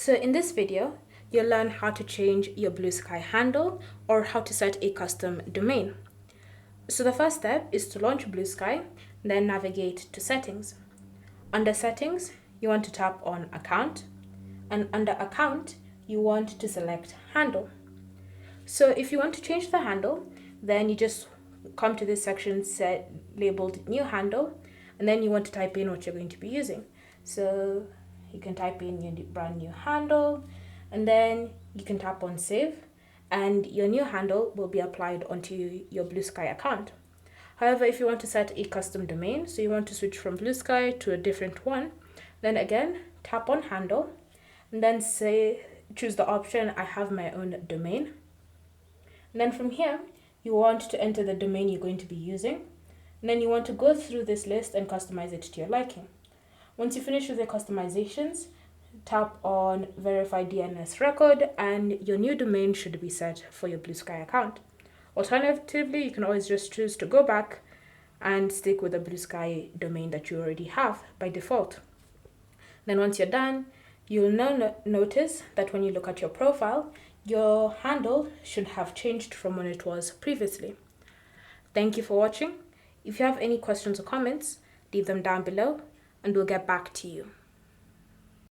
So in this video, you'll learn how to change your Bluesky handle or how to set a custom domain. So the first step is to launch Bluesky, then navigate to Settings. Under Settings, you want to tap on Account, and under Account, you want to select Handle. So if you want to change the handle, then you just come to this section labeled New Handle, and then you want to type in what you're going to be using. So you can type in your brand new handle, and then you can tap on Save, and your new handle will be applied onto your Bluesky account. However, if you want to set a custom domain, so you want to switch from Bluesky to a different one, then again, tap on Handle, and then choose the option, I have my own domain. And then from here, you want to enter the domain you're going to be using. And then you want to go through this list and customize it to your liking. Once you finish with the customizations, tap on Verify DNS record, and your new domain should be set for your Bluesky account. Alternatively, you can always just choose to go back and stick with the Bluesky domain that you already have by default. Then once you're done, you'll now notice that when you look at your profile, your handle should have changed from when it was previously. Thank you for watching. If you have any questions or comments, leave them down below and we'll get back to you.